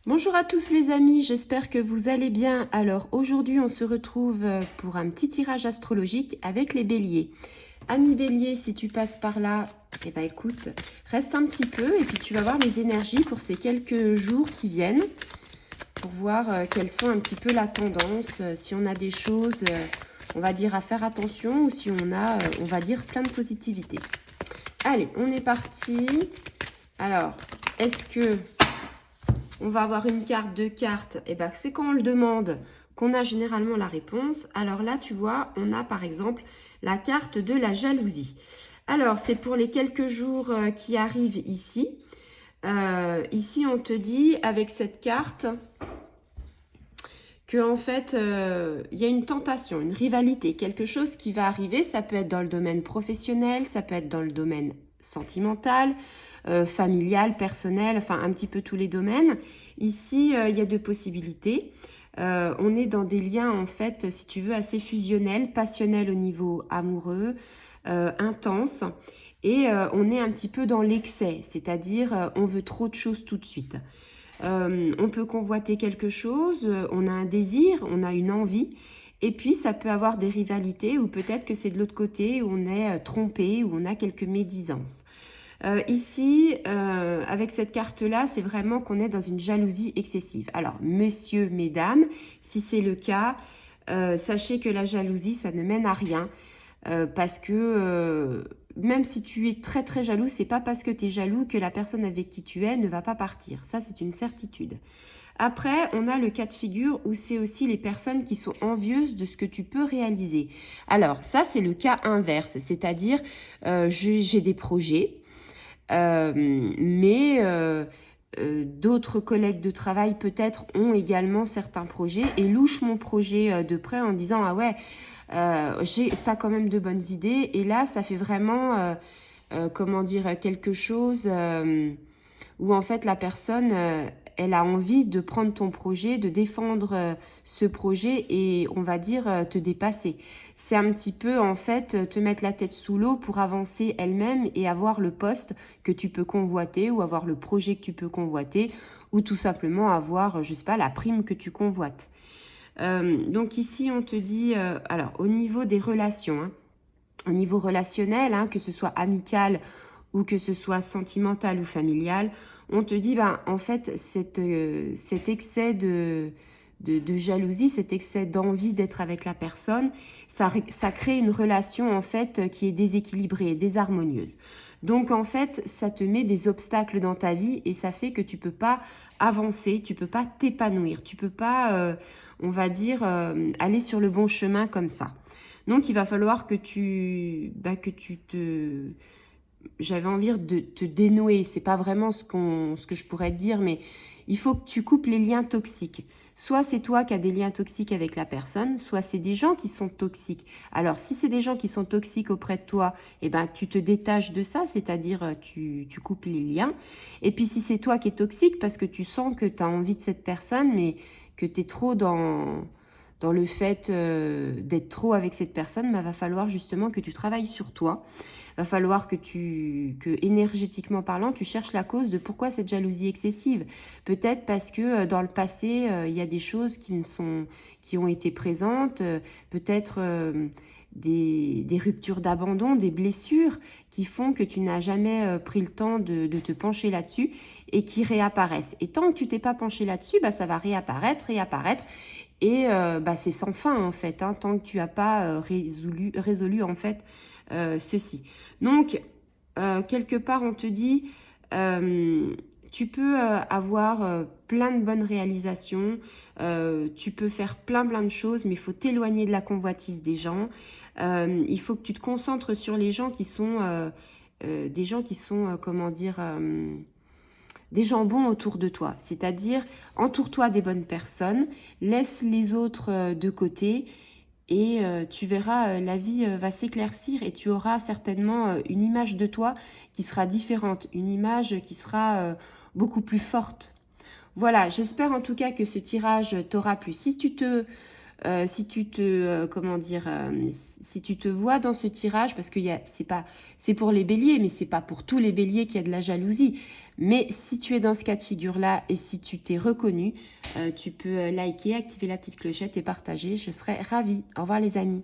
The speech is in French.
Bonjour à tous les amis, j'espère que vous allez bien. Alors aujourd'hui on se retrouve pour un petit tirage astrologique avec les béliers. Ami bélier, si tu passes par là, eh ben écoute, reste un petit peu et puis tu vas voir les énergies pour ces quelques jours qui viennent pour voir quelles sont un petit peu la tendance, si on a des choses, on va dire à faire attention ou si on a, on va dire plein de positivité. Allez, on est parti. Alors, est-ce que on va avoir une carte, deux cartes, et ben c'est quand on le demande qu'on a généralement la réponse. Alors là, tu vois, on a par exemple la carte de la jalousie. Alors, c'est pour les quelques jours qui arrivent ici. Ici, on te dit avec cette carte que en fait, il y a une tentation, une rivalité, quelque chose qui va arriver. Ça peut être dans le domaine professionnel, ça peut être dans le domaine sentimental, familial, personnel, enfin un petit peu tous les domaines. Ici, il y a deux possibilités. On est dans des liens, en fait, si tu veux, assez fusionnels, passionnels au niveau amoureux, intense. Et on est un petit peu dans l'excès, c'est-à-dire on veut trop de choses tout de suite. On peut convoiter quelque chose, on a un désir, on a une envie, et puis ça peut avoir des rivalités, ou peut-être que c'est de l'autre côté où on est trompé, où on a quelques médisances. Ici, avec cette carte-là, c'est vraiment qu'on est dans une jalousie excessive. Alors, messieurs, mesdames, si c'est le cas, sachez que la jalousie, ça ne mène à rien. Parce que même si tu es très très jaloux, c'est pas parce que tu es jaloux que la personne avec qui tu es ne va pas partir. Ça, c'est une certitude. Après, on a le cas de figure où c'est aussi les personnes qui sont envieuses de ce que tu peux réaliser. Alors, ça, c'est le cas inverse, c'est-à-dire j'ai des projets, mais d'autres collègues de travail peut-être ont également certains projets et louchent mon projet de près en disant « Ah ouais, t'as quand même de bonnes idées ». Et là, ça fait vraiment, comment dire, quelque chose où en fait la personne, elle a envie de prendre ton projet, de défendre ce projet et on va dire te dépasser. C'est un petit peu en fait te mettre la tête sous l'eau pour avancer elle-même et avoir le poste que tu peux convoiter ou avoir le projet que tu peux convoiter ou tout simplement avoir, je sais pas, la prime que tu convoites. Donc ici on te dit, alors au niveau des relations, hein, au niveau relationnel, hein, que ce soit amical ou que ce soit sentimental ou familial, on te dit, ben, en fait, cet excès de jalousie, cet excès d'envie d'être avec la personne, ça crée une relation, en fait, qui est déséquilibrée, désharmonieuse. Donc, en fait, ça te met des obstacles dans ta vie et ça fait que tu peux pas avancer, tu peux pas t'épanouir, tu peux pas, on va dire, aller sur le bon chemin comme ça. Donc, il va falloir que j'avais envie de te dénouer. C'est pas vraiment ce que je pourrais te dire, mais il faut que tu coupes les liens toxiques. Soit c'est toi qui as des liens toxiques avec la personne, soit c'est des gens qui sont toxiques. Alors, si c'est des gens qui sont toxiques auprès de toi, eh ben, tu te détaches de ça, c'est-à-dire tu coupes les liens. Et puis, si c'est toi qui es toxique parce que tu sens que tu as envie de cette personne, mais que tu es trop dans le fait d'être trop avec cette personne, bah, va falloir justement que tu travailles sur toi. Va falloir que énergétiquement parlant, tu cherches la cause de pourquoi cette jalousie excessive. Peut-être parce que dans le passé, il y a des choses qui ont été présentes, peut-être des ruptures d'abandon, des blessures qui font que tu n'as jamais pris le temps de te pencher là-dessus et qui réapparaissent. Et tant que tu t'es pas penché là-dessus, bah, ça va réapparaître. Et bah, c'est sans fin en fait, hein, tant que tu n'as pas résolu en fait ceci. Donc, quelque part, on te dit, tu peux avoir plein de bonnes réalisations, tu peux faire plein de choses, mais il faut t'éloigner de la convoitise des gens. Il faut que tu te concentres sur les gens qui sont des gens qui sont, comment dire, des gens bons autour de toi. C'est-à-dire, entoure-toi des bonnes personnes, laisse les autres de côté et tu verras, la vie va s'éclaircir et tu auras certainement une image de toi qui sera différente, une image qui sera beaucoup plus forte. Voilà, j'espère en tout cas que ce tirage t'aura plu. Si tu te Si tu te, comment dire, si tu te vois dans ce tirage, parce que c'est pour les béliers, mais c'est pas pour tous les béliers qu'il y a de la jalousie. Mais si tu es dans ce cas de figure-là et si tu t'es reconnu, tu peux liker, activer la petite clochette et partager. Je serais ravie. Au revoir les amis.